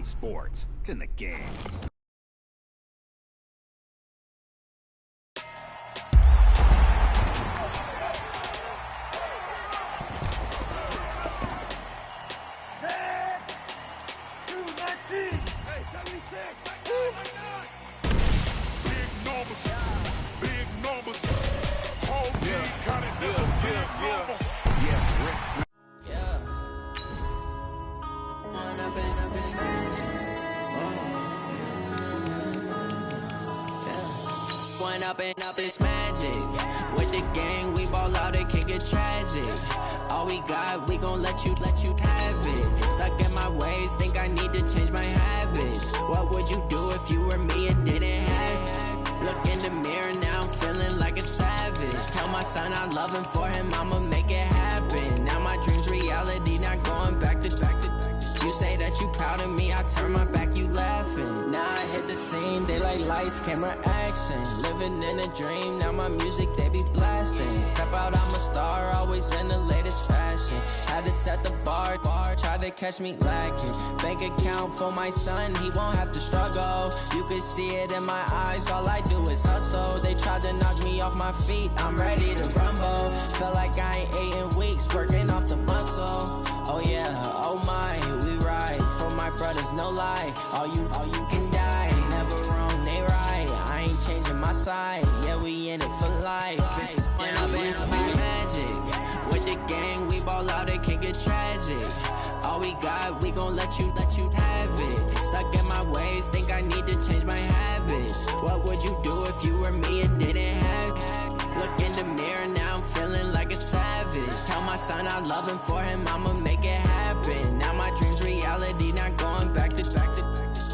sports. It's in the game. Up it's magic. With the gang, we ball out, it can get tragic. All we got, we gon' let you have it. Stuck in my ways, think I need to change my habits. What would you do if you were me and didn't have it? Look in the mirror, now I'm feeling like a savage. Tell my son I love him, for him I'ma make it happen. Now my dream's reality, not going back to. You say that you proud of me, I turn my back, you laughing. Now I hit the scene, they like lights, camera, action. Living in a dream, now my music, they be blasting. Step out, I'm a star, always in the latest fashion. Had to set the bar, try to catch me lacking. Bank account for my son, he won't have to struggle. You can see it in my eyes, all I do is hustle. They tried to knock me off my feet, I'm ready to rumble. Felt like I ain't ate in weeks, working off the muscle. Oh yeah, oh my, we ride for my brothers, no lie. All you can die, never wrong, they right. I ain't changing my side, yeah, we in it for life. When up and up is magic. With the gang, we ball out, it can get tragic. All we got, we gon' let you have it. Stuck in my ways, think I need to change my habits. What would you do if you were me and didn't have it? Look in the mirror, now I'm feeling like a savage. Tell my son I love him, for him I'ma make it happen. Now my dream's reality, not going back to.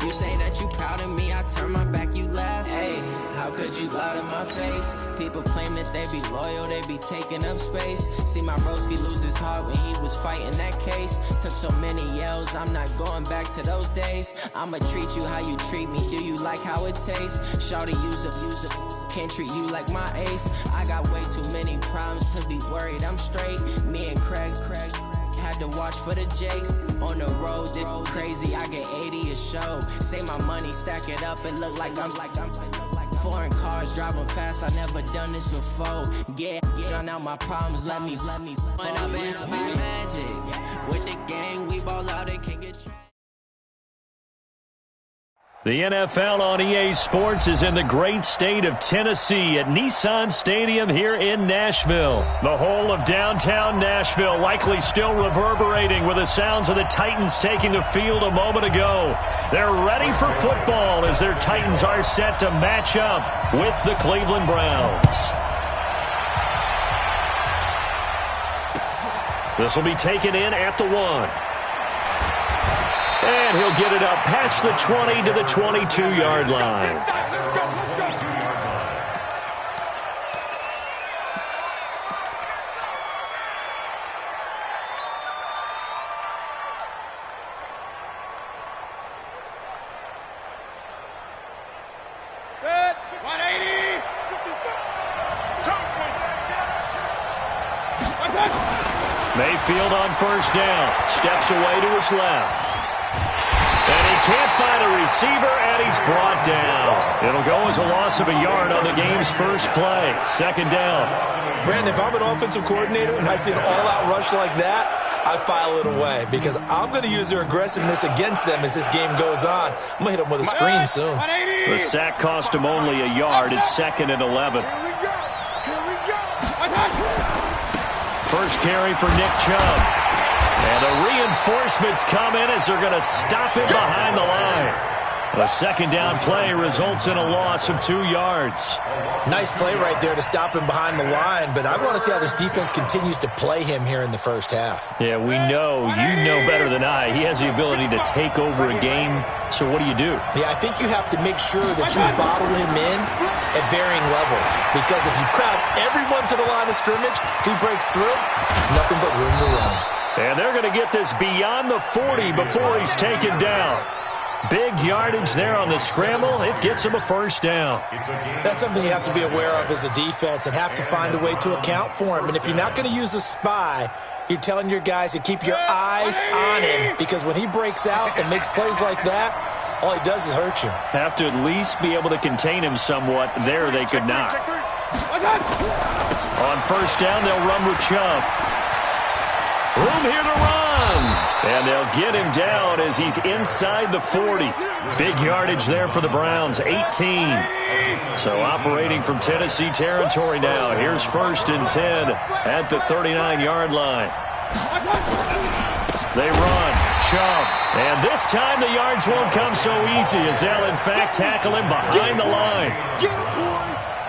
You say that you proud of me, I turn my back, you laugh. Hey, how could you lie to my face? People claim that they be loyal, they be taking up space. See my broski lose his heart when he was fighting that case. Took so many yells, I'm not going back to those days. I'ma treat you how you treat me, do you like how it tastes? Shawty, use it, can't treat you like my ace. I got way too many problems to be worried, I'm straight. Me and Craig had to watch for the Jakes. On the road, this crazy, I get 80 a show. Say my money, stack it up, it look like I'm foreign cars, driving fast, I never done this before. Get done out my problems, let me When up and up is magic. With the gang, we ball out, it can get tragic. The NFL on EA Sports is in the great state of Tennessee at Nissan Stadium here in Nashville. The whole of downtown Nashville likely still reverberating with the sounds of the Titans taking the field a moment ago. They're ready for football as their Titans are set to match up with the Cleveland Browns. This will be taken in at the 1. And he'll get it up past the 20 to the 22-yard line. Good. 180. Mayfield on first down. Steps away to his left. And he can't find a receiver, and he's brought down. It'll go as a loss of a yard on the game's first play. Second down. Brandon, if I'm an offensive coordinator and I see an all-out rush like that, I file it away because I'm going to use their aggressiveness against them as this game goes on. I'm going to hit them with a screen soon. The sack cost him only a yard. It's 2nd and 11. First carry for Nick Chubb. And the reinforcements come in as they're going to stop him behind the line. A second down play results in a loss of 2 yards. Nice play right there to stop him behind the line, but I want to see how this defense continues to play him here in the first half. Yeah, we know, you know better than I, he has the ability to take over a game, so what do you do? Yeah, I think you have to make sure that you bottle him in at varying levels, because if you crowd everyone to the line of scrimmage, if he breaks through, there's nothing but room to run. And they're going to get this beyond the 40 before he's taken down. Big yardage there on the scramble. It gets him a first down. That's something you have to be aware of as a defense and have to find a way to account for him. And if you're not going to use a spy, You're telling your guys to keep your eyes on him because when he breaks out and makes plays like that, all he does is hurt you. Have to at least be able to contain him somewhat. There they could not. On first down, they'll run with Chubb. Room here to run. And they'll get him down as he's inside the 40. Big yardage there for the Browns, 18. So operating from Tennessee territory now. Here's 1st and 10 at the 39-yard line. They run. Chubb. And this time the yards won't come so easy as they'll, in fact, tackle him behind the line.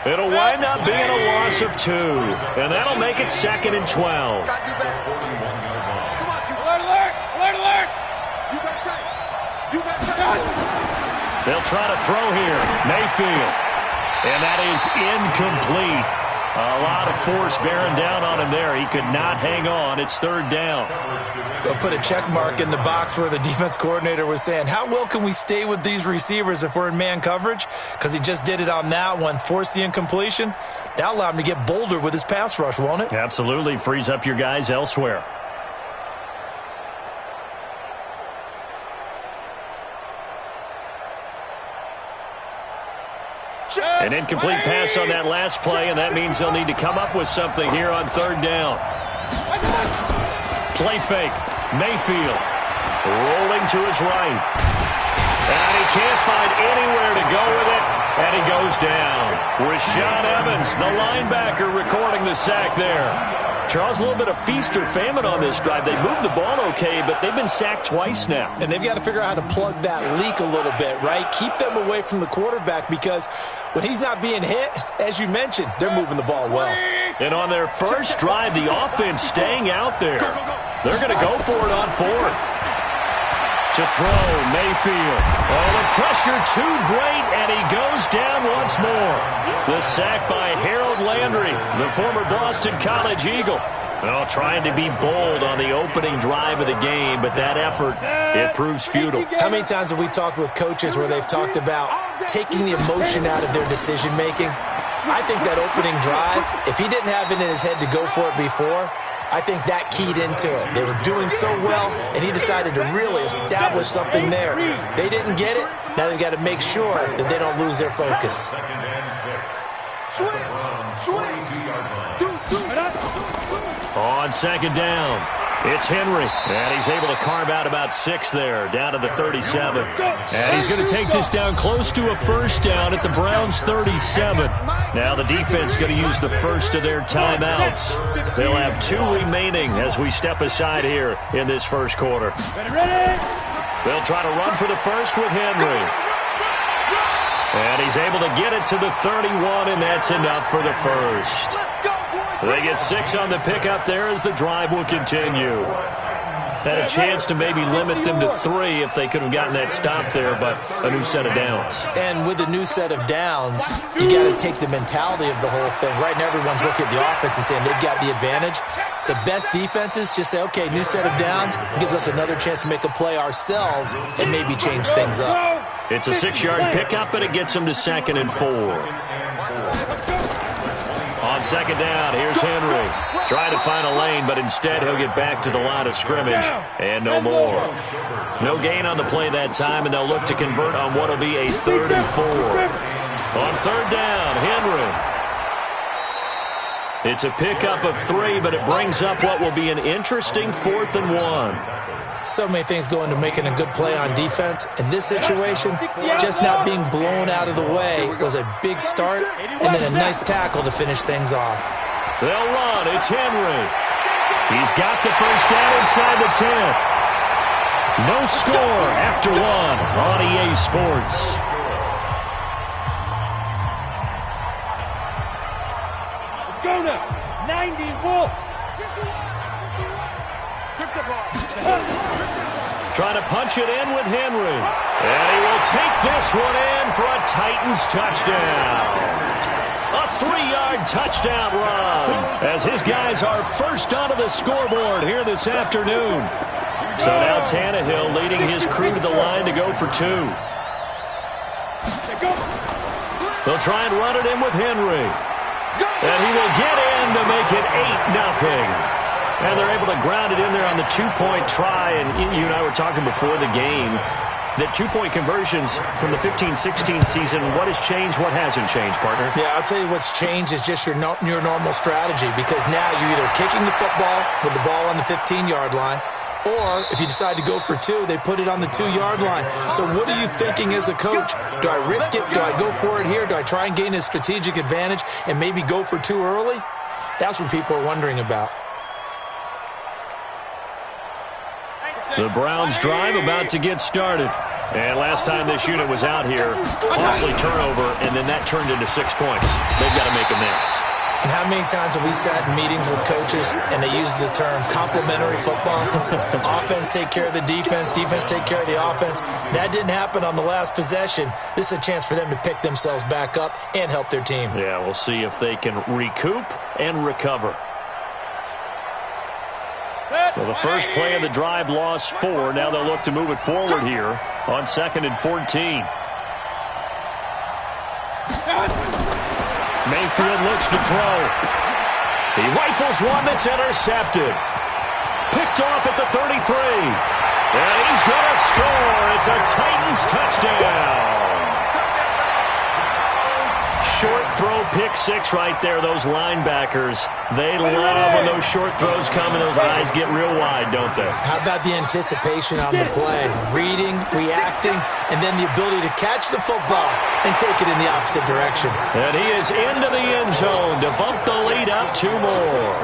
It'll wind up being a loss of 2. And that'll make it 2nd and 12. They'll try to throw here. Mayfield. And that is incomplete. A lot of force bearing down on him there. He could not hang on. It's 3rd down. They'll put a check mark in the box where the defense coordinator was saying, how well can we stay with these receivers if we're in man coverage? Because he just did it on that one. Force the incompletion. That'll allow him to get bolder with his pass rush, won't it? Absolutely. Frees up your guys elsewhere. An incomplete pass on that last play, and that means they'll need to come up with something here on 3rd down. Play fake. Mayfield rolling to his right. And he can't find anywhere to go with it, and he goes down. Rashaan Evans, the linebacker, recording the sack there. Charles, a little bit of feast or famine on this drive. They moved the ball okay, but they've been sacked twice now. And they've got to figure out how to plug that leak a little bit, right? Keep them away from the quarterback because when he's not being hit, as you mentioned, they're moving the ball well. And on their first drive, the offense staying out there. They're going to go for it on 4th. To throw, Mayfield. Oh, the pressure too great, and he goes down once more. The sack by Harold Landry, the former Boston College Eagle. Well, trying to be bold on the opening drive of the game, but that effort, it proves futile. How many times have we talked with coaches where they've talked about taking the emotion out of their decision-making? I think that opening drive, if he didn't have it in his head to go for it before, I think that keyed into it. They were doing so well, and he decided to really establish something there. They didn't get it. Now they've got to make sure that they don't lose their focus. On 2nd down, it's Henry, and he's able to carve out about 6 there, down to the 37. And he's going to take this down close to a 1st down at the Browns' 37. Now the defense going to use the first of their timeouts. They'll have 2 remaining as we step aside here in this first quarter. They'll try to run for the first with Henry. And he's able to get it to the 31, and that's enough for the first. They get 6 on the pickup there as the drive will continue. Had a chance to maybe limit them to 3 if they could have gotten that stop there, but a new set of downs. And with a new set of downs, you got to take the mentality of the whole thing. Right now, everyone's looking at the offense and saying they've got the advantage. The best defenses just say, okay, new set of downs. It gives us another chance to make a play ourselves and maybe change things up. It's a 6-yard pickup, and it gets them to 2nd and 4. On 2nd down, here's Henry. Trying to find a lane, but instead he'll get back to the line of scrimmage. And no more. No gain on the play that time, and they'll look to convert on what will be a 3rd and 4. On 3rd down, Henry. It's a pickup of 3, but it brings up what will be an interesting 4th and 1. So many things go into making a good play on defense. In this situation, just not being blown out of the way was a big start, and then a nice tackle to finish things off. They'll run. It's Henry. He's got the first down inside the 10. No score after 1 on EA Sports. Let's go now. 90 Wolf. Trying to punch it in with Henry. And he will take this one in for a Titans touchdown. A 3-yard touchdown run as his guys are first onto the scoreboard here this afternoon. So now Tannehill leading his crew to the line to go for 2. They'll try and run it in with Henry. And he will get in to make it 8-0. And they're able to ground it in there on the two-point try. And you and I were talking before the game that two-point conversions from the 15-16 season, what has changed, what hasn't changed, partner? Yeah, I'll tell you what's changed is just your normal strategy, because now you're either kicking the football with the ball on the 15-yard line, or if you decide to go for two, they put it on the 2-yard line. So what are you thinking as a coach? Do I risk it? Do I go for it here? Do I try and gain a strategic advantage and maybe go for two early? That's what people are wondering about. The Browns drive about to get started. And last time this unit was out here, costly turnover, and then that turned into 6 points. They've got to make amends. And how many times have we sat in meetings with coaches and they use the term complementary football? Offense take care of the defense, defense take care of the offense. That didn't happen on the last possession. This is a chance for them to pick themselves back up and help their team. Yeah, we'll see if they can recoup and recover. Well, the first play of the drive lost 4. Now they'll look to move it forward here on 2nd and 14. Mayfield looks to throw. He rifles one that's intercepted. Picked off at the 33. And he's going to score. It's a Titans touchdown. Short throw, pick 6 right there. Those linebackers, they love when those short throws come and those eyes get real wide, don't they? How about the anticipation on the play? Reading, reacting, and then the ability to catch the football and take it in the opposite direction. And he is into the end zone to bump the lead up 2 more.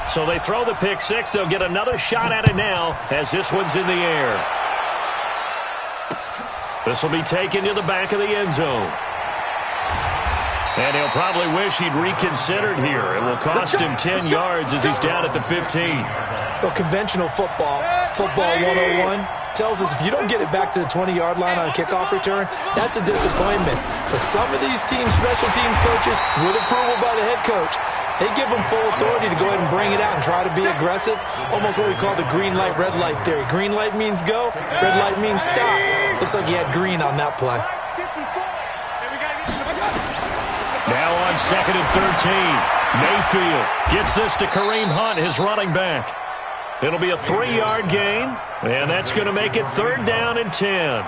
So they throw the pick 6. They'll get another shot at it now as this one's in the air. This will be taken to the back of the end zone. And he'll probably wish he'd reconsidered here. It will cost him 10 yards as he's down at the 15. Well, conventional football 101, tells us if you don't get it back to the 20-yard line on a kickoff return, that's a disappointment. But some of these teams, special teams coaches, with approval by the head coach, they give them full authority to go ahead and bring it out and try to be aggressive. Almost what we call the green light, red light theory. Green light means go, red light means stop. Looks like he had green on that play. Now on 2nd and 13. Mayfield gets this to Kareem Hunt, his running back. It'll be a 3-yard gain, and that's going to make it 3rd down and 10.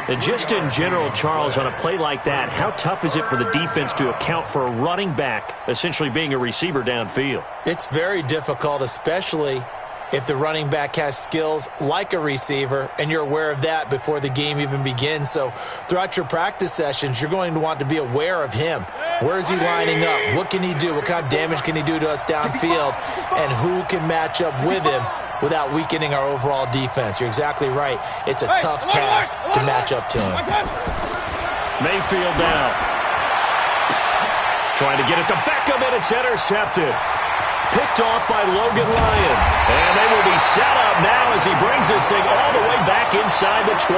And just in general, Charles, on a play like that, how tough is it for the defense to account for a running back essentially being a receiver downfield? It's very difficult, especially if the running back has skills like a receiver, and you're aware of that before the game even begins. So throughout your practice sessions, you're going to want to be aware of him. Where is he lining up? What can he do? What kind of damage can he do to us downfield? And who can match up with him without weakening our overall defense? You're exactly right. It's a tough task to match up to him. Mayfield down. Trying to get it to Beckham, and it's intercepted. Picked off by Logan Ryan. And they will be set up now as he brings this thing all the way back inside the 20.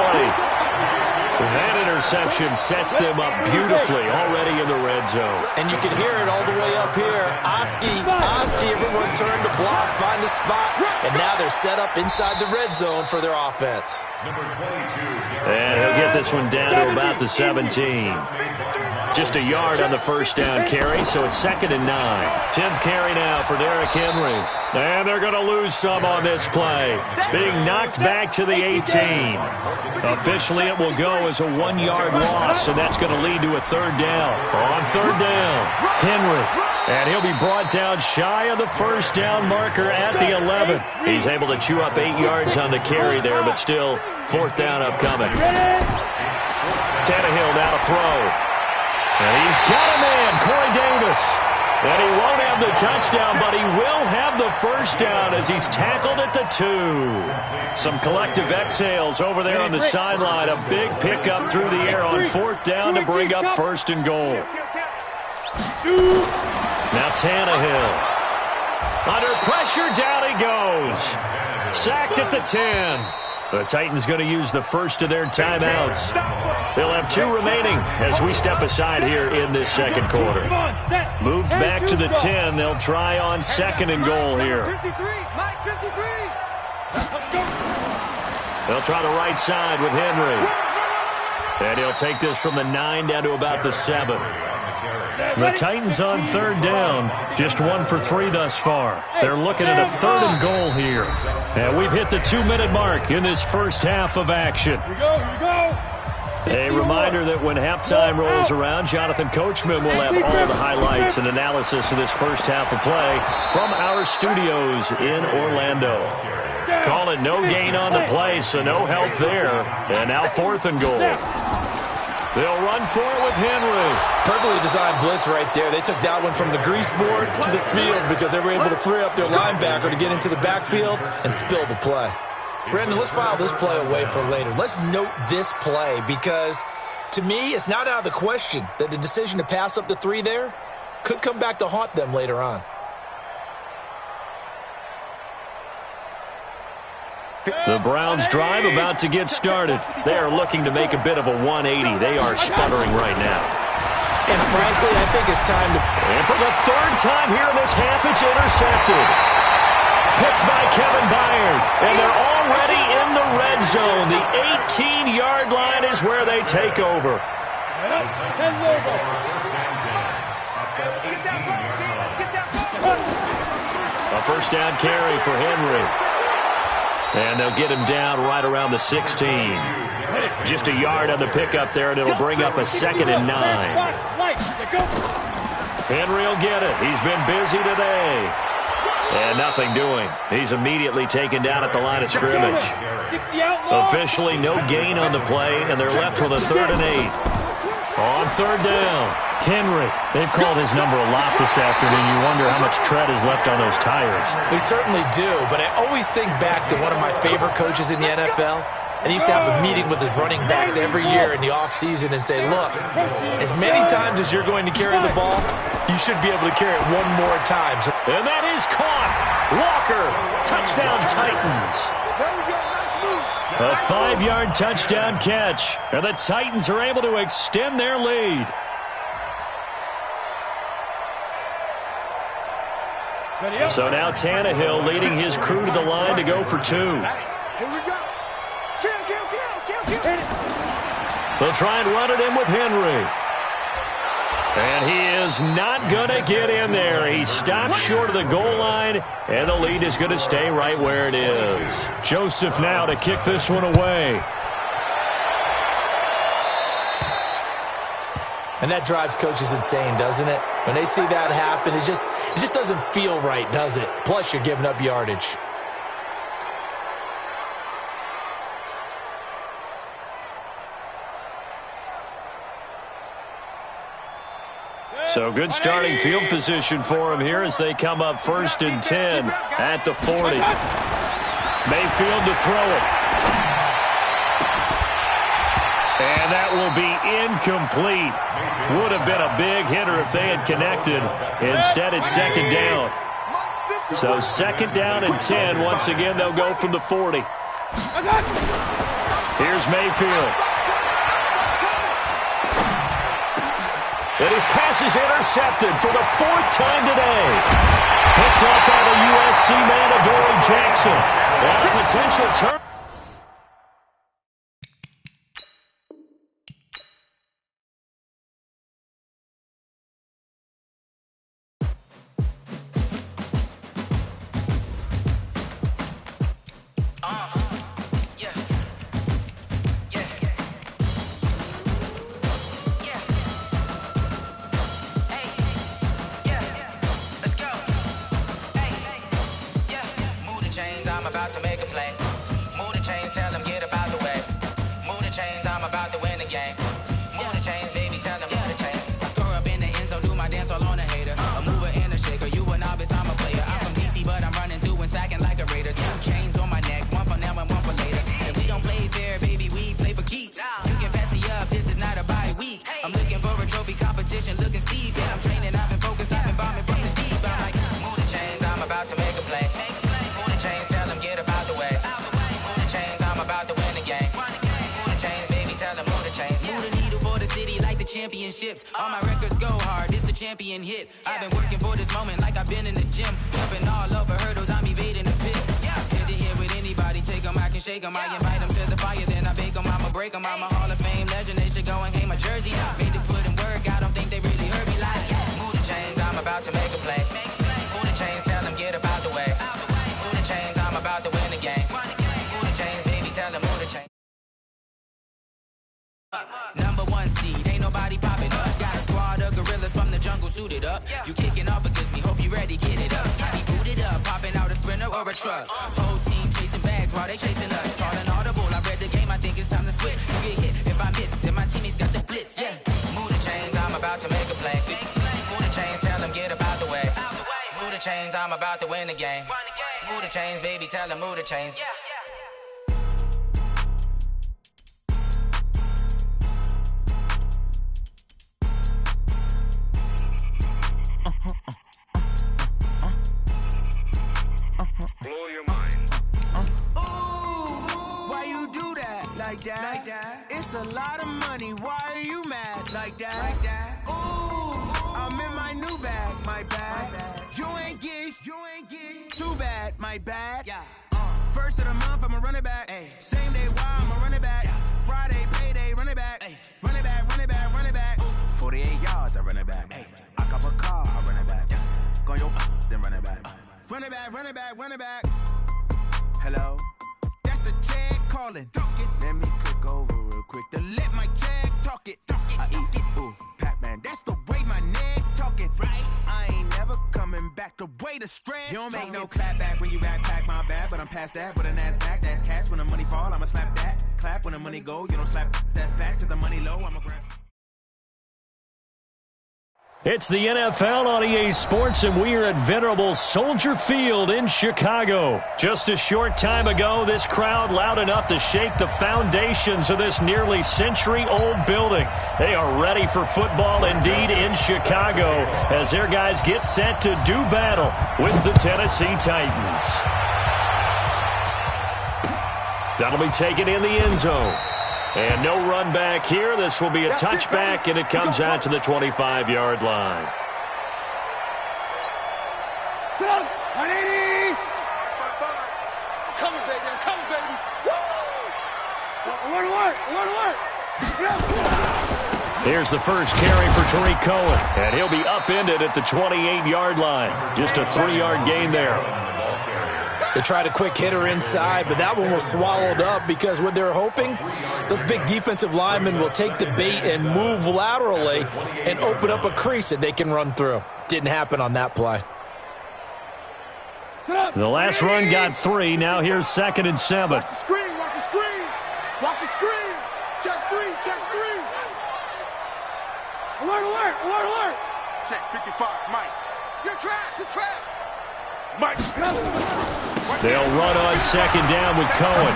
That interception sets them up beautifully already in the red zone. And you can hear it all the way up here. Oski, everyone turned to block, find a spot, and now they're set up inside the red zone for their offense. And he'll get this one down to about the 17. Just a yard on the first down carry, so it's 2nd and 9. 10th carry now for Derrick Henry. And they're going to lose some on this play. Being knocked back to the 18. Officially, it will go as a 1-yard loss, and that's going to lead to a 3rd down. On 3rd down, Henry. And he'll be brought down shy of the first down marker at the 11. He's able to chew up 8 yards on the carry there, but still 4th down upcoming. Tannehill now to throw. And he's got him in, Corey Davis. And he won't have the touchdown, but he will have the first down as he's tackled at the 2. Some collective exhales over there on the sideline. A big pickup through the air on 4th down to bring up 1st and goal. Now Tannehill. Under pressure, down he goes. Sacked at the 10. The Titans going to use the first of their timeouts. They'll have 2 remaining as we step aside here in this second quarter. Moved back to the 10. They'll try on 2nd and goal here. They'll try the right side with Henry. And he'll take this from the 9 down to about the 7. The Titans on third down, just 1 for 3 thus far. They're looking at a 3rd and goal here. And we've hit the 2-minute mark in this first half of action. Here we go. A reminder that when halftime rolls around, Jonathan Coachman will have all the highlights and analysis of this first half of play from our studios in Orlando. Call it no gain on the play, so no help there. And now 4th and goal. They'll run for it with Henry. Perfectly designed blitz right there. They took that one from the grease board to the field because they were able to free up their linebacker to get into the backfield and spill the play. Brandon, let's file this play away for later. Let's note this play because, to me, it's not out of the question that the decision to pass up the 3 there could come back to haunt them later on. The Browns drive about to get started. They are looking to make a bit of a 180. They are sputtering right now. And frankly, I think it's time to... And for the 3rd time here in this half, it's intercepted. Picked by Kevin Byard. And they're already in the red zone. The 18-yard line is where they take over. A first down carry for Henry. And they'll get him down right around the 16. Just a yard on the pickup there, and it'll bring up a 2nd and 9. Henry will get it. He's been busy today. And nothing doing. He's immediately taken down at the line of scrimmage. Officially no gain on the play, and they're left with a 3rd and 8. On 3rd down, Henry. They've called his number a lot this afternoon. You wonder how much tread is left on those tires. We certainly do, but I always think back to one of my favorite coaches in the NFL. And he used to have a meeting with his running backs every year in the offseason and say, look, as many times as you're going to carry the ball, you should be able to carry it one more time. And that is caught. Walker, touchdown Titans. A 5-yard touchdown catch. And the Titans are able to extend their lead. So now Tannehill leading his crew to the line to go for 2. Here we go. They'll try and run it in with Henry. And he is not going to get in there. He stops short of the goal line, and the lead is going to stay right where it is. Joseph now to kick this one away. And that drives coaches insane, doesn't it? When they see that happen, it just doesn't feel right, does it? Plus, you're giving up yardage. So good starting field position for him here as they come up 1st and 10 at the 40. Mayfield to throw it. And that will be incomplete. Would have been a big hitter if they had connected. Instead, it's 2nd down. So 2nd down and 10. Once again, they'll go from the 40. Here's Mayfield. And his pass is intercepted for the 4th time today. Picked up by the USC man, Adoree Jackson. And a potential turn. Championships, all my records go hard. This a champion hit. I've been working for this moment like I've been in the gym. Jumping all over hurdles, I'm evading the pit. Hit to hit with anybody, take them, I can shake them. I invite them to the fire, then I bake them. I'ma break them. I'm a Hall of Fame legend. They should go and hang my jersey. Made to put in work, I don't think they really heard me. me like, move the chains, I'm about to make a play. Move the chains, tell them get up out the way. Move the chains, I'm about to win the game. Move the chains, baby, tell them move the chains. Number one seed, ain't nobody popping up. Got a squad of gorillas from the jungle suited up. You kicking off against me, hope you ready, get it up. I be booted up, popping out a sprinter or a truck. Whole team chasing bags while they chasing us. Calling audible, I read the game, I think it's time to switch. You get hit, if I miss, then my teammates got the blitz, yeah. Move the chains, I'm about to make a play. Move the chains, tell them get up out the way. Move the chains, I'm about to win the game. Move the chains, baby, tell them move the chains. Blow your mind. Why you do that like that? It's a lot of money. Why are you mad like that? Ooh, I'm in my new bag, my bag. You ain't get too bad, my bad. First of the month, I'ma run it back. Same day, why I'ma run it back. Friday, payday, run it back. Run it back, run it back, run it back. 48 yards, I run it back. I cop a car, I run it back. Go yo, then run it back. Run it back, run it back, run it back. Hello? That's the check calling. Let me click over real quick to let my check talk it. I eat it, ooh, Pac-Man. That's the way my neck talking. Right? I ain't never coming back the way the stress. You don't make no clap back when you backpack my bad, but I'm past that with a NASDAQ. That's cash when the money fall, I'ma slap that. Clap when the money go, you don't slap. That's facts. If the money low, I'ma grab. It's the NFL on EA Sports, and we are at venerable Soldier Field in Chicago. Just a short time ago, this crowd loud enough to shake the foundations of this nearly century-old building. They are ready for football indeed in Chicago as their guys get set to do battle with the Tennessee Titans. That'll be taken in the end zone. And no run back here. This will be a touchback, and it comes out to the 25-yard line. I'm coming, baby. I'm coming, baby. Woo! Here's the first carry for Tariq Cohen, and he'll be upended at the 28-yard line. Just a 3-yard gain there. They tried a quick hitter inside, but that one was swallowed up because what they're hoping, those big defensive linemen will take the bait and move laterally and open up a crease that they can run through. Didn't happen on that play. The last run got 3. Now here's 2nd and 7. Watch the screen, watch the screen. Watch the screen. Check 3, check 3. Alert. Check 55, Mike. You're trash, Mike. They'll run on 2nd down with Cohen.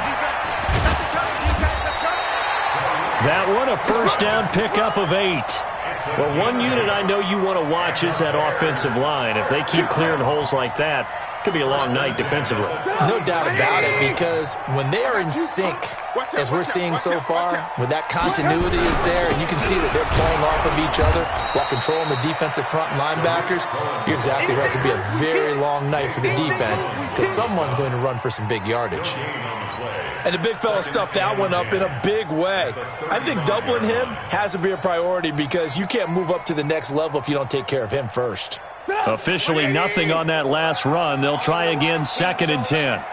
That one, a first down pickup of 8. Well, one unit I know you want to watch is that offensive line. If they keep clearing holes like that, it could be a long night defensively. No doubt about it, because when they are in sync, as we're seeing so far, when that continuity is there, and you can see that they're playing off of each other while controlling the defensive front linebackers, you're exactly right. It could be a very long night for the defense because someone's going to run for some big yardage. And the big fella stuffed that one up in a big way. I think doubling him has to be a priority because you can't move up to the next level if you don't take care of him first. Officially nothing on that last run. They'll try again, 2nd and 10.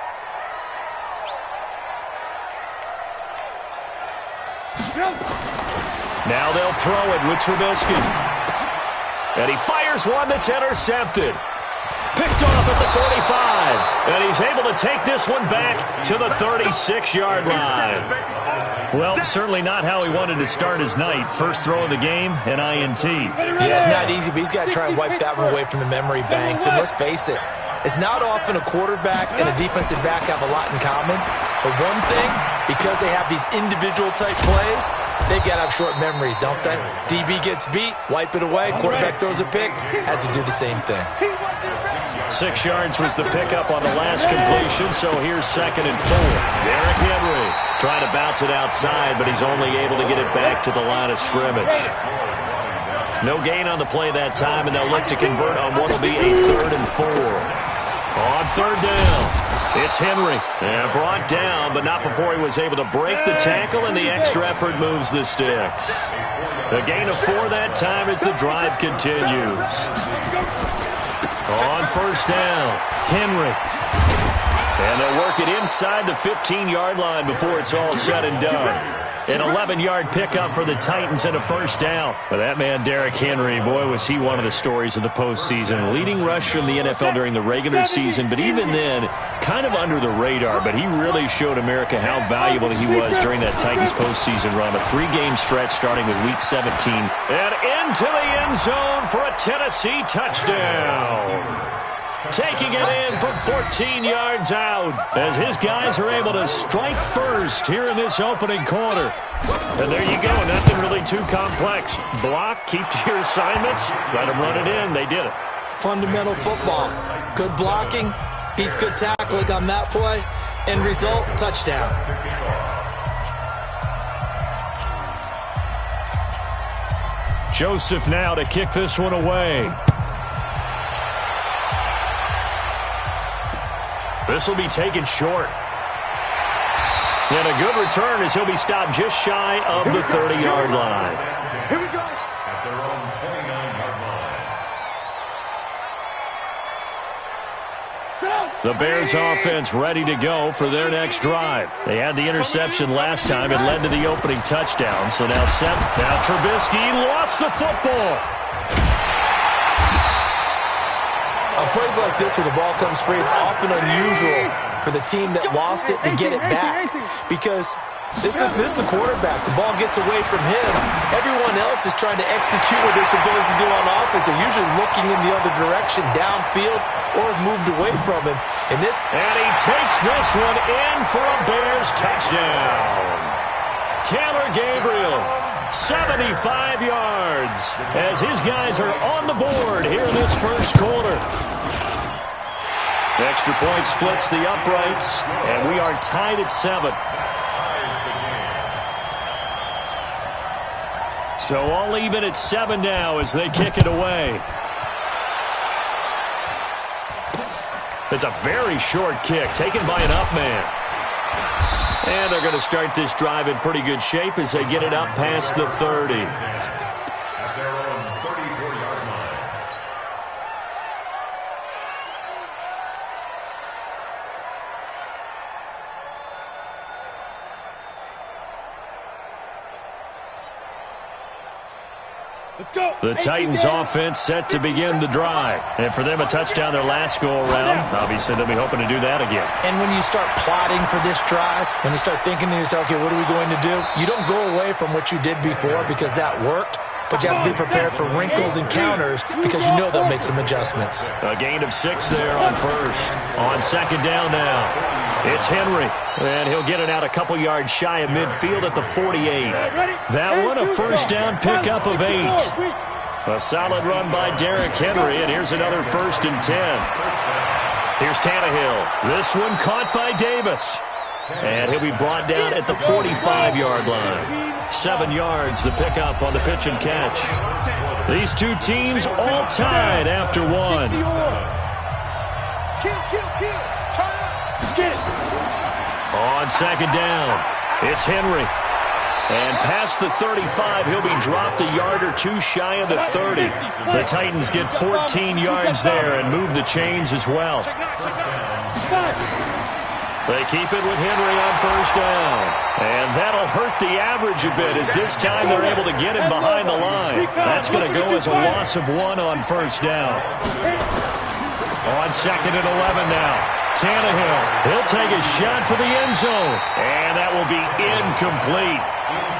Now they'll throw it with Trubisky. And he fires one that's intercepted. Picked off at the 45. And he's able to take this one back to the 36-yard line. Well, certainly not how he wanted to start his night. First throw of the game, an INT. Yeah, it's not easy, but he's got to try and wipe that one away from the memory banks. And let's face it, it's not often a quarterback and a defensive back have a lot in common. But one thing, because they have these individual type plays, they've got to have short memories, don't they? DB gets beat, wipe it away, quarterback throws a pick, has to do the same thing. 6 yards was the pickup on the last completion, so here's 2nd and 4. Derrick Henry trying to bounce it outside, but he's only able to get it back to the line of scrimmage. No gain on the play that time, and they'll look to convert on what will be a 3rd and 4. On 3rd down. It's Henry. And brought down, but not before he was able to break the tackle, and the extra effort moves the sticks. A gain of 4 that time as the drive continues. On first down, Henry. And they'll work it inside the 15-yard line before it's all said and done. An 11-yard pickup for the Titans and a first down. But that man, Derrick Henry, boy, was he one of the stories of the postseason. Leading rusher in the NFL during the regular season, but even then, kind of under the radar. But he really showed America how valuable he was during that Titans postseason run. A 3-game stretch starting with Week 17. And into the end zone for a Tennessee touchdown. Taking it in from 14 yards out as his guys are able to strike first here in this opening quarter. And there you go, nothing really too complex. Block, keep to your assignments, let them run it in. They did it. Fundamental football. Good blocking, beats good tackling on that play. End result, touchdown. Joseph now to kick this one away. This will be taken short. And a good return as he'll be stopped just shy of the 30-yard line. Here we go. At their own 29-yard line. The Bears offense ready to go for their next drive. They had the interception last time. It led to the opening touchdown. So now Trubisky lost the football. On plays like this where the ball comes free, it's often unusual for the team that lost it to get it back because this is the quarterback. The ball gets away from him. Everyone else is trying to execute what they're supposed to do on offense. They're usually looking in the other direction, downfield, or have moved away from him. And he takes this one in for a Bears touchdown. Taylor Gabriel, 75 yards as his guys are on the board here in this first quarter. Extra point splits the uprights, and we are tied at 7. So all even at 7 now as they kick it away. It's a very short kick taken by an up man. And they're going to start this drive in pretty good shape as they get it up past the 30. At their own 34-yard line. Let's go. The Titans offense set to begin the drive. And for them, a touchdown their last go-around. Obviously, they'll be hoping to do that again. And when you start plotting for this drive, when you start thinking to yourself, okay, what are we going to do? You don't go away from what you did before because that worked. But you have to be prepared for wrinkles and counters because you know they'll make some adjustments. A gain of 6 there on first. On second down now, it's Henry. And he'll get it out a couple yards shy of midfield at the 48. That one a first down pickup of 8. A solid run by Derrick Henry, and here's another 1st and 10. Here's Tannehill. This one caught by Davis. And he'll be brought down at the 45-yard line. 7 yards, the pickup on the pitch and catch. These two teams all tied after 1. On second down, it's Henry. And past the 35, he'll be dropped a yard or 2 shy of the 30. The Titans get 14 yards there and move the chains as well. They keep it with Henry on first down. And that'll hurt the average a bit as this time they're able to get him behind the line. That's going to go as a loss of 1 on first down. On second and 11 now. Tannehill, he'll take a shot for the end zone. And that will be incomplete.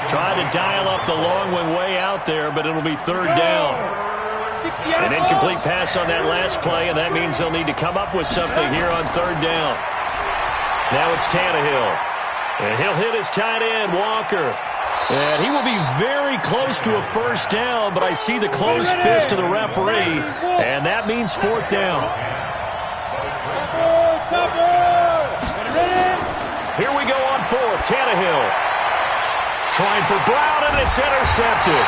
Tried to dial up the long one way out there, but it'll be third down. An incomplete pass on that last play, and that means they'll need to come up with something here on third down. Now it's Tannehill. And he'll hit his tight end, Walker. And he will be very close to a first down, but I see the closed fist of the referee, and that means fourth down. Here we go on fourth. Tannehill trying for Brown, and it's intercepted.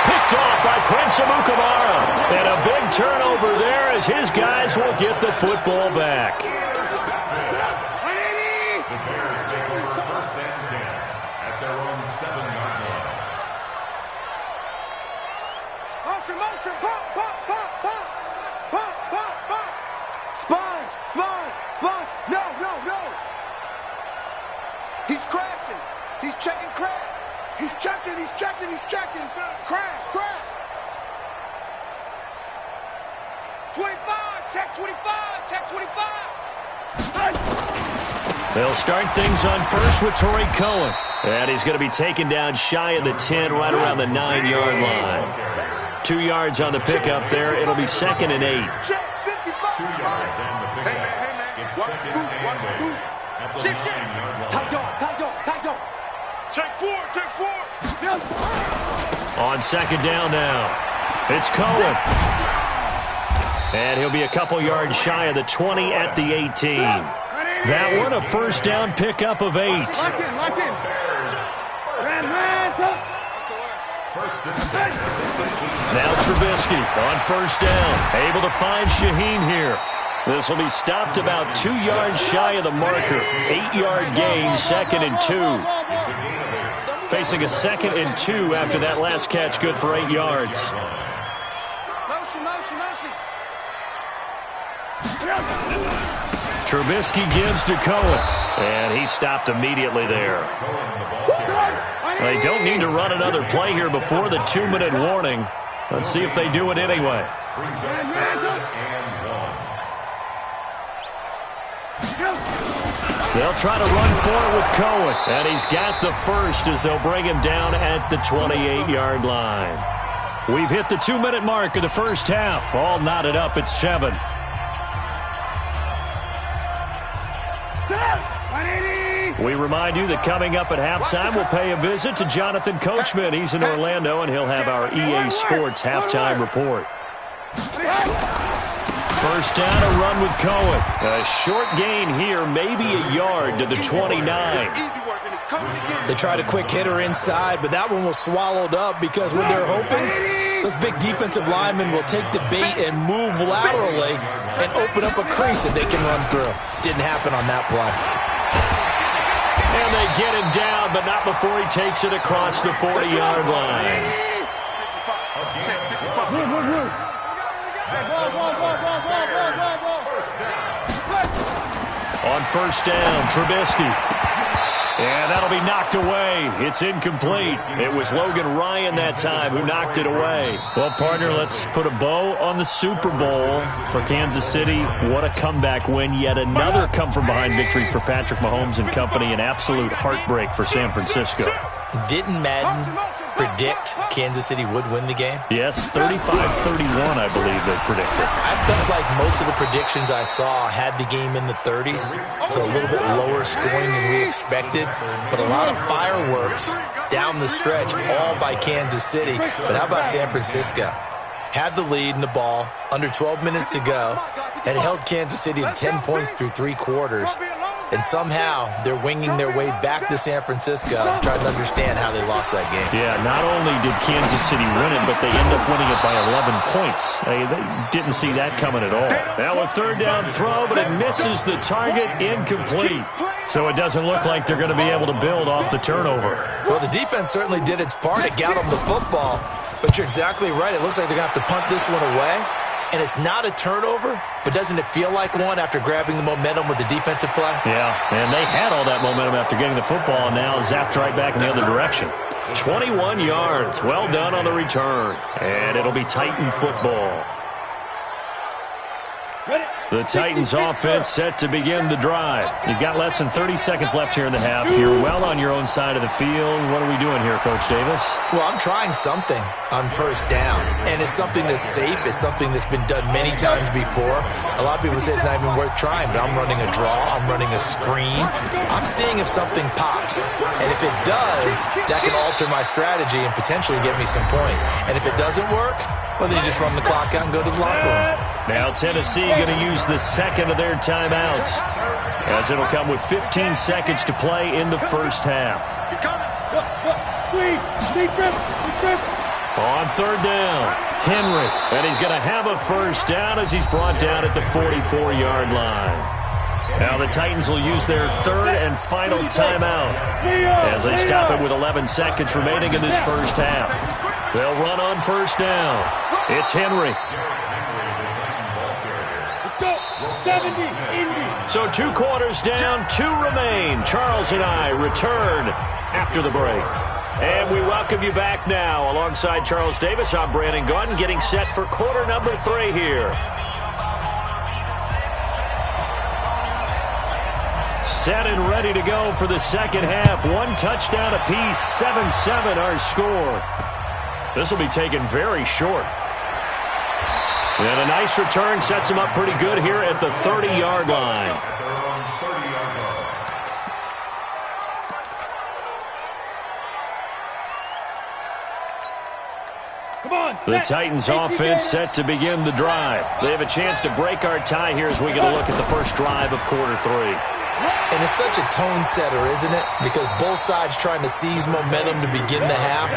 Picked picked off by Prince Amukamara. And a big turnover there as his guys will get the football back. The Bears take over first and 10 at their own 7-yard line. Motion, motion, pop, pop, pop, pop. Pop, pop, pop. Sponge, sponge, sponge. No, no, no. He's crashing. He's checking crash. He's checking, he's checking, he's checking. Crash, crash. 25, check 25, check 25. They'll start things on first with Torrey Cohen. And he's going to be taken down shy of the 10, right around the 9-yard line. 2 yards on the pickup there. It'll be 2nd and 8. 2 yards and the pickup. It's 2nd and 8 at the 9-yard line. Tight dog, tight dog, tight dog. Check 4, check 4. On 2nd down now, it's Cohen. And he'll be a couple yards shy of the 20 at the 18. That one a first down pickup of 8. Lock in, lock in. First and 10. Now Trubisky on first down, able to find Shaheen here. This will be stopped about 2 yards shy of the marker. 8-yard gain, 2nd and 2. Facing a 2nd and 2 after that last catch, good for 8 yards. Motion, motion, motion. Trubisky gives to Cohen, and he stopped immediately there. They don't need to run another play here before the 2-minute warning. Let's see if they do it anyway. They'll try to run for it with Cohen, and he's got the first as they'll bring him down at the 28-yard line. We've hit the 2-minute mark of the first half. All knotted up at 7. We remind you that coming up at halftime, we'll pay a visit to Jonathan Coachman. He's in Orlando, and he'll have our EA Sports halftime report. First down, a run with Cohen. A short gain here, maybe a yard to the 29. They tried a quick hitter inside, but that one was swallowed up because what they're hoping, those big defensive linemen will take the bait and move laterally and open up a crease that they can run through. Didn't happen on that play. And they get him down, but not before he takes it across the 40-yard line. On first down, Trubisky. And that'll be knocked away. It's incomplete. It was Logan Ryan that time who knocked it away. Well, partner, let's put a bow on the Super Bowl for Kansas City. What a comeback win. Yet another come-from-behind victory for Patrick Mahomes and company. An absolute heartbreak for San Francisco. Didn't Madden predict Kansas City would win the game? Yes, 35-31, I believe they predicted. I felt like most of the predictions I saw had the game in the 30s, so a little bit lower scoring than we expected, but a lot of fireworks down the stretch, all by Kansas City. But how about San Francisco? Had the lead in the ball, under 12 minutes to go, and held Kansas City to 10 points through 3 quarters. And somehow they're winging their way back to San Francisco, trying to understand how they lost that game. Yeah, not only did Kansas City win it, but they end up winning it by 11 points. They didn't see that coming at all. Now a third down throw, but it misses the target, incomplete. So it doesn't look like they're going to be able to build off the turnover. Well, the defense certainly did its part. It got them the football, but you're exactly right. It looks like they're going to have to punt this one away. And it's not a turnover, but doesn't it feel like one after grabbing the momentum with the defensive play? Yeah, and they had all that momentum after getting the football, and now zapped right back in the other direction. 21 yards. Well done on the return. And it'll be Titan football. The Titans offense set to begin the drive. You've got less than 30 seconds left here in the half. You're well on your own side of the field. What are we doing here, Coach Davis? Well, I'm trying something on first down, and it's something that's safe. It's something that's been done many times before. A lot of people say it's not even worth trying, but I'm running a draw. I'm running a screen. I'm seeing if something pops, and if it does, that can alter my strategy and potentially get me some points. And if it doesn't work, well, then you just run the clock out and go to the locker room. Now Tennessee going to use the second of their timeouts, as it'll come with 15 seconds to play in the first half. He's coming. Squeeze. On third down, Henry. And he's going to have a first down as he's brought down at the 44-yard line. Now the Titans will use their third and final timeout as they stop it with 11 seconds remaining in this first half. They'll run on first down. It's Henry. So 2 quarters down, 2 remain. Charles and I return after the break. And we welcome you back now. Alongside Charles Davis, I'm Brandon Gunn, getting set for quarter number 3 here. Set and ready to go for the second half. 1 touchdown apiece, 7-7 our score. This will be taken very short. And a nice return sets him up pretty good here at the 30-yard line. The Titans offense set to begin the drive. They have a chance to break our tie here as we get a look at the first drive of quarter 3. And it's such a tone setter, isn't it? Because both sides trying to seize momentum to begin the half.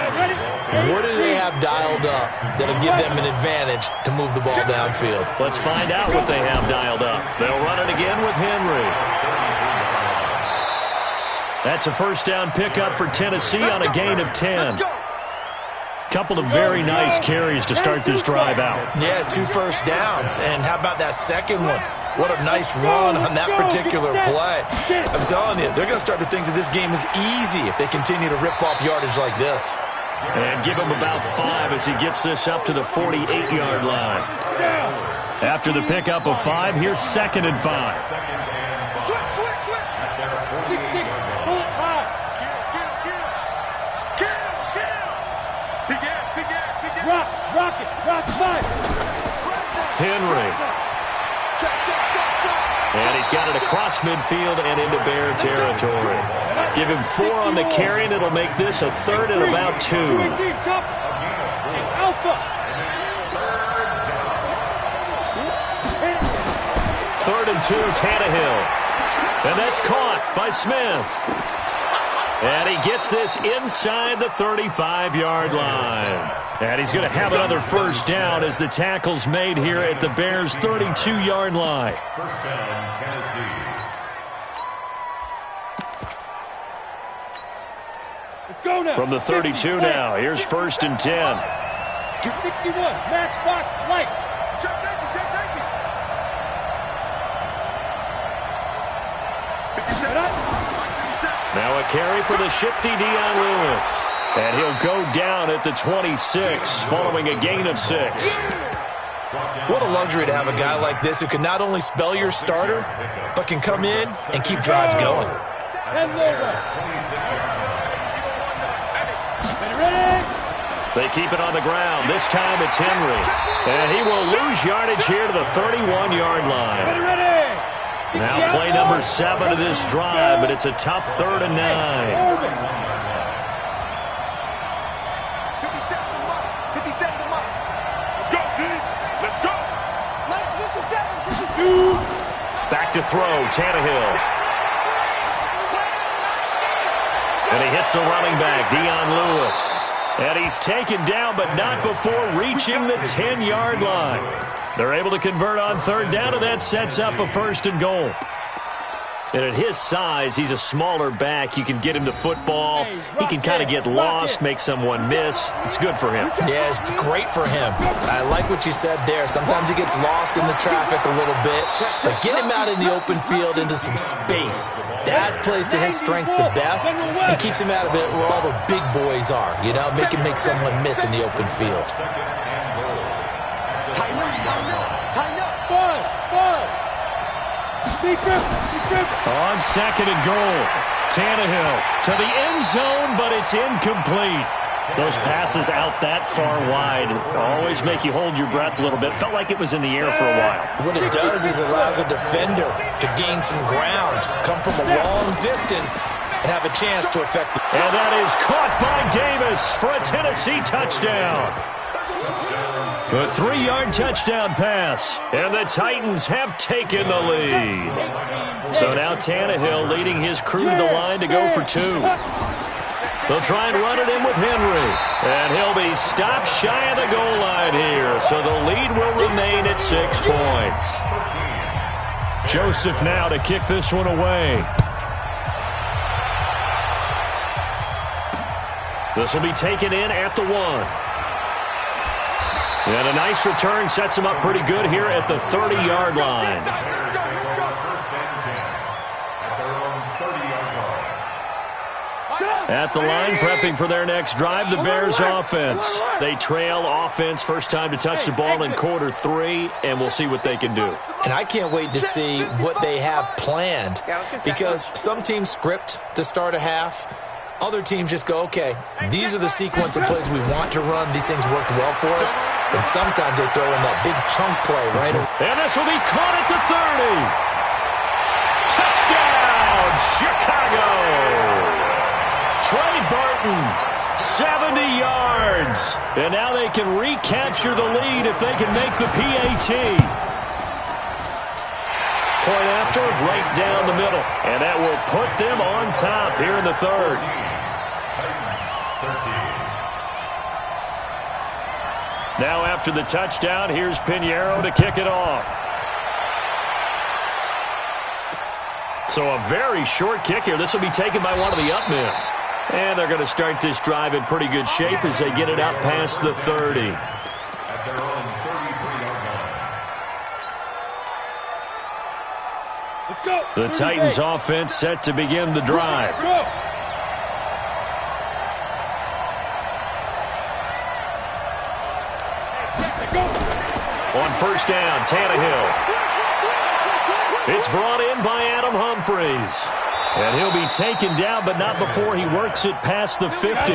What do they have dialed up that'll give them an advantage to move the ball downfield? Let's find out what they have dialed up. They'll run it again with Henry. That's a first down pickup for Tennessee on a gain of 10. Couple of very nice carries to start this drive out. Yeah, 2 first downs. And how about that second one? What a nice run on that particular play. I'm telling you, they're going to start to think that this game is easy if they continue to rip off yardage like this. And give him about 5 as he gets this up to the 48-yard line. After the pickup of 5, here's 2nd and 5. Switch. 6-6. Pull it 5. Kill. Rock 5. Henry. And he's got it across midfield and into Bear territory. Give him 4 on the carry, and it'll make this a 3rd and about 2. Third and 2, Tannehill. And that's caught by Smith. And he gets this inside the 35-yard line. And he's going to have another first down as the tackle's made here at the Bears' 32-yard line. First down, Tennessee. Let's go now. From the 32 now, here's 1st and 10. 61, matchbox lights. Check safety. Now a carry for the shifty Dion Lewis. And he'll go down at the 26 following a gain of 6. What a luxury to have a guy like this who can not only spell your starter, but can come in and keep drives going. They keep it on the ground. This time it's Henry. And he will lose yardage here to the 31-yard line. Now play number 7 of this drive, but it's a tough 3rd and 9. Back to throw, Tannehill. And he hits the running back, Dion Lewis. And he's taken down, but not before reaching the 10-yard line. They're able to convert on 3rd down, and that sets up a 1st and goal. And at his size, he's a smaller back. You can get him to football. He can kind of get lost, make someone miss. It's good for him. Yeah, it's great for him. I like what you said there. Sometimes he gets lost in the traffic a little bit. But get him out in the open field into some space. That plays to his strengths the best and keeps him out of it where all the big boys are. You know, make him make someone miss in the open field. On 2nd and goal, Tannehill to the end zone, but it's incomplete. Those passes out that far wide always make you hold your breath a little bit. Felt like it was in the air for a while. What it does is it allows a defender to gain some ground, come from a long distance, and have a chance to affect the... And that is caught by Davis for a Tennessee touchdown. A 3-yard touchdown pass, and the Titans have taken the lead. So now Tannehill leading his crew to the line to go for 2. They'll try and run it in with Henry. And he'll be stopped shy of the goal line here. So the lead will remain at 6 points. Joseph now to kick this one away. This will be taken in at the 1. And a nice return sets him up pretty good here at the 30-yard line. At the line, prepping for their next drive, the Bears offense. They trail offense, first time to touch the ball in quarter 3, and we'll see what they can do. And I can't wait to see what they have planned, because some teams script to start a half. Other teams just go, okay, these are the sequence of plays we want to run. These things worked well for us. And sometimes they throw in that big chunk play right away. And this will be caught at the 30. Touchdown, Chicago. Trey Burton, 70 yards. And now they can recapture the lead if they can make the PAT. Point after, right down the middle. And that will put them on top here in the 3rd. Now after the touchdown, here's Pinheiro to kick it off. So a very short kick here. This will be taken by one of the up men. And they're going to start this drive in pretty good shape as they get it out past the 30. The Titans offense set to begin the drive. On first down, Tannehill. It's brought in by Adam Humphries. And he'll be taken down, but not before he works it past the 50.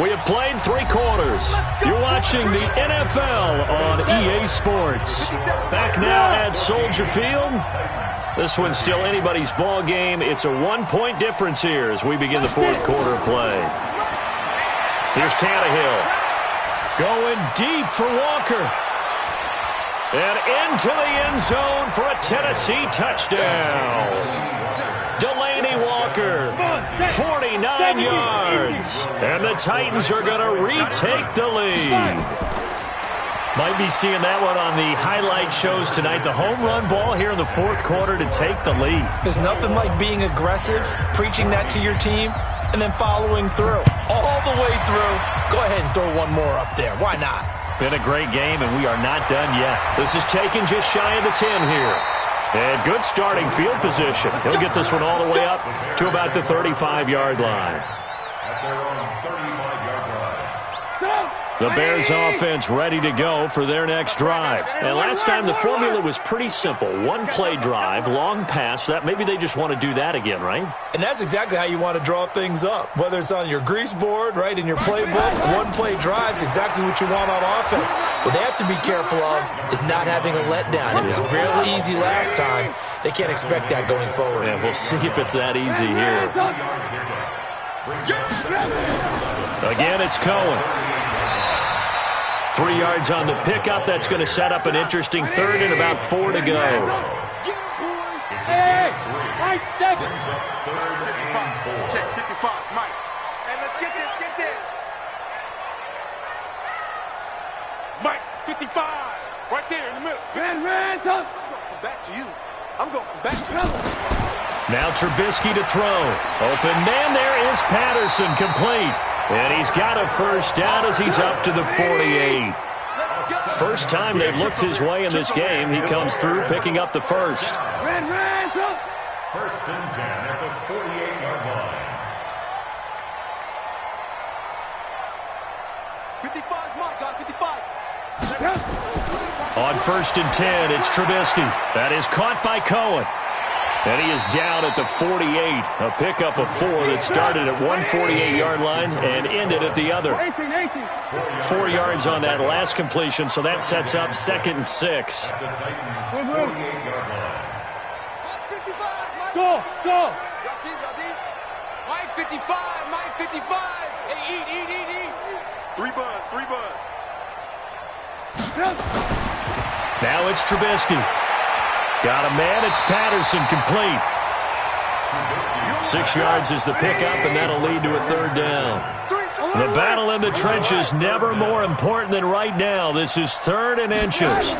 We have played 3 quarters. You're watching the NFL on EA Sports. Back now at Soldier Field. This one's still anybody's ball game. It's a 1-point difference here as we begin the 4th quarter of play. Here's Tannehill. Going deep for Walker. And into the end zone for a Tennessee touchdown. Delaney Walker, 49 yards. And the Titans are going to retake the lead. Might be seeing that one on the highlight shows tonight. The home run ball here in the 4th quarter to take the lead. There's nothing like being aggressive, preaching that to your team, and then following through. All the way through. Go ahead and throw one more up there. Why not? Been a great game, and we are not done yet. This is taken just shy of the 10 here. And good starting field position. He'll get this one all the way up to about the 35-yard line. At their own 35-yard line. The Bears offense ready to go for their next drive. And last time the formula was pretty simple. 1-play drive, long pass. That maybe they just want to do that again, right? And that's exactly how you want to draw things up. Whether it's on your grease board, right, in your playbook, 1-play drive's exactly what you want on offense. What they have to be careful of is not having a letdown. It was real easy last time. They can't expect that going forward. Yeah, we'll see if it's that easy here. Again, it's Cohen. 3 yards on the pickup. That's going to set up an interesting 3rd and about 4 to go. Hey, nice 7. Check 55, Mike. Hey, let's get this, Mike, 55, right there in the middle. I'm going to come back to you. Now Trubisky to throw. Open man there is Patterson, complete. And he's got a first down as he's up to the 48. First time they've looked his way in this game. He comes through picking up the first. First and 10 at the 48-yard line. 55's Mike, got 55. On first and 10, it's Trubisky. That is caught by Cohen. And he is down at the 48. A pickup of 4 that started at 148-yard line and ended at the other. 4 yards on that last completion, so that sets up 2nd and 6. The Titans 48-yard line. Go. Mike 55. Hey, eat. 3 buzz. Now it's Trubisky. Got a man, it's Patterson, complete. 6 yards is the pickup, and that'll lead to a third down. The battle in the trenches never more important than right now. This is 3rd and inches.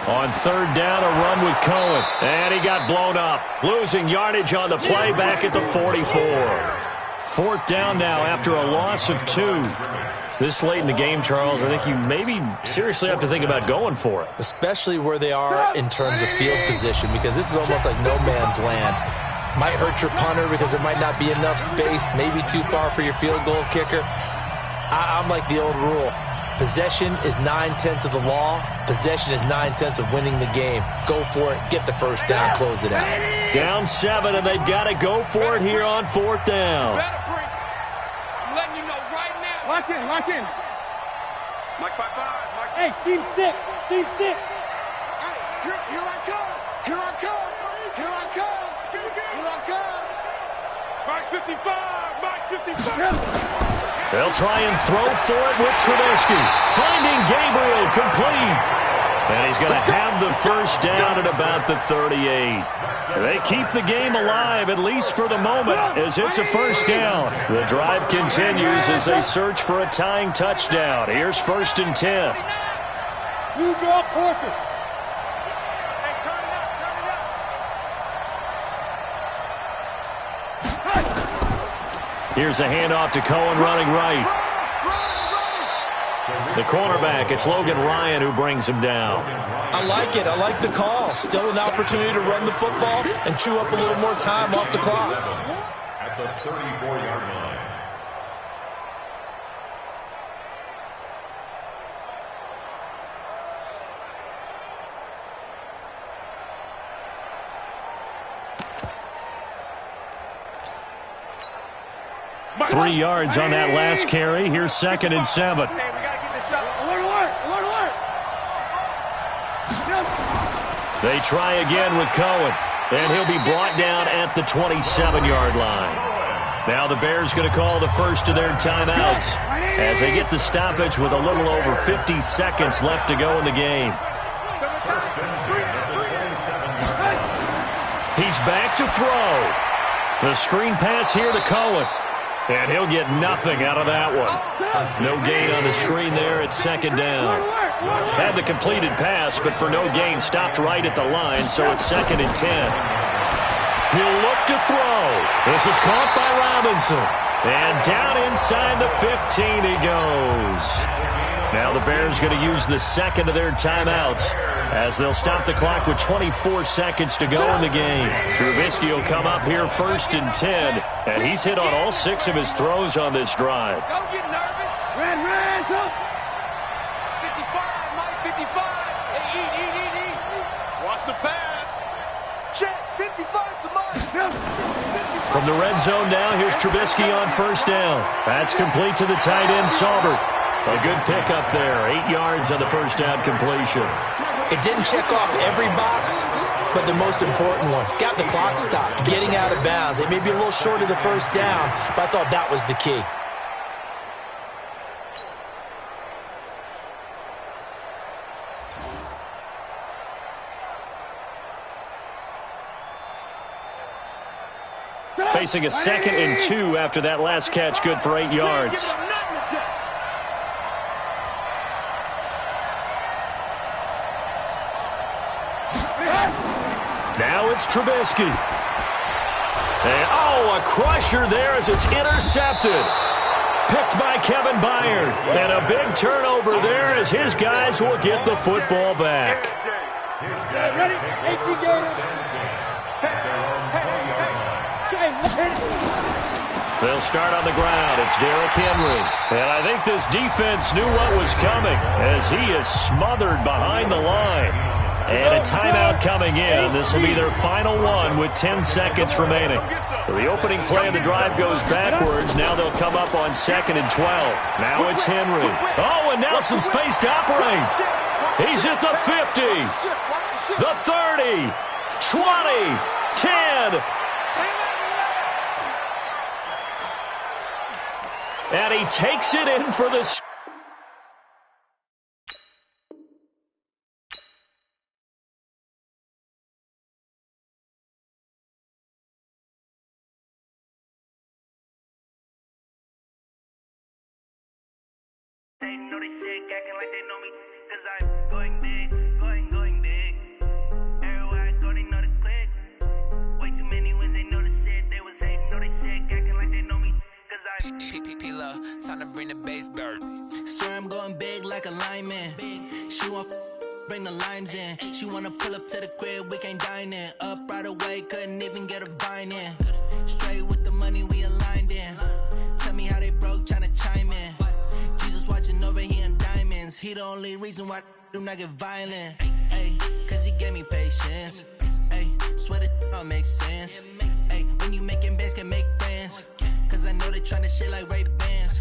On third down, a run with Cohen. And he got blown up. Losing yardage on the play back at the 44. 4th down now after a loss of 2. This late in the game, Charles, I think you maybe seriously have to think about going for it. Especially where they are in terms of field position, because this is almost like no man's land. Might hurt your punter because there might not be enough space, maybe too far for your field goal kicker. I'm like the old rule. Possession is 9/10 of the law. Possession is 9/10 of winning the game. Go for it. Get the first down. Close it out. Down 7, and they've got to go for it here on 4th down. I'm letting you know right now. Lock in, lock in. Mike 5-5. Mike. Hey, seam 6. Seam 6. Hey, here I come. Here I come. Here I come. Here I come. Mike 55. Mike 55. They'll try and throw for it with Trubisky. Finding Gabriel complete. And he's going to have the first down at about the 38. They keep the game alive, at least for the moment, as it's a first down. The drive continues as they search for a tying touchdown. Here's 1st and 10. You draw Corker. Here's a handoff to Cohen running right. The cornerback, it's Logan Ryan who brings him down. I like it. I like the call. Still an opportunity to run the football and chew up a little more time off the clock. At the 34-yard line. Three yards on that last carry. Here's 2nd and 7. Hey, we got to get this stuff. Alert, alert, alert, alert. They try again with Cohen, and he'll be brought down at the 27-yard line. Now the Bears going to call the first of their timeouts as they get the stoppage with a little over 50 seconds left to go in the game. He's back to throw. The screen pass here to Cohen. And he'll get nothing out of that one. No gain on the screen there at 2nd down. Had the completed pass, but for no gain, stopped right at the line, so it's 2nd and 10. He'll look to throw. This is caught by Robinson. And down inside the 15 he goes. Now the Bears going to use the second of their timeouts as they'll stop the clock with 24 seconds to go in the game. Trubisky will come up here 1st and 10, and he's hit on all 6 of his throws on this drive. Don't get nervous. Ran, go. 55, Mike 55. Hey, eat. Watch the pass. Check, 55 to Mike. From the red zone now, here's Trubisky on 1st down. That's complete to the tight end, Saubert. A good pickup there. 8 yards on the first down completion. It didn't check off every box, but the most important one. Got the clock stopped, getting out of bounds. It may be a little short of the first down, but I thought that was the key. Facing a 2nd and 2 after that last catch, good for 8 yards. Now it's Trubisky. And, a crusher there as it's intercepted. Picked by Kevin Byard. And a big turnover there as his guys will get the football back. Ready? 18 games. They'll start on the ground. It's Derrick Henry. And I think this defense knew what was coming as he is smothered behind the line. And a timeout coming in. This will be their final one with 10 seconds remaining. So the opening play of the drive goes backwards. Now they'll come up on 2nd and 12. Now it's Henry. Oh, and now some space to operate. He's at the 50, the 30, 20, 10. And he takes it in for the They know they sick, acting like they know me, cause I'm going big, going big. Everywhere I go, they know the click. Way too many wins, they know the shit. They was hating, know they sick, acting like they know me, cause I'm P-P-P-Lo, time to bring the bass bird. Swear I'm going big like a lineman. She want bring the limes in. She wanna pull up to the crib, we can't dine in. Up right away, couldn't even get a vine in. Straight with the money, we aligned in. Tell me how they broke, tryna chime in. Jesus watching over here in diamonds. He the only reason why I do not get violent. Ay, cause he gave me patience. Ay, swear that all makes sense. Ay, when you making bands, can make friends. Cause I know they tryna shit like Ray-Bans.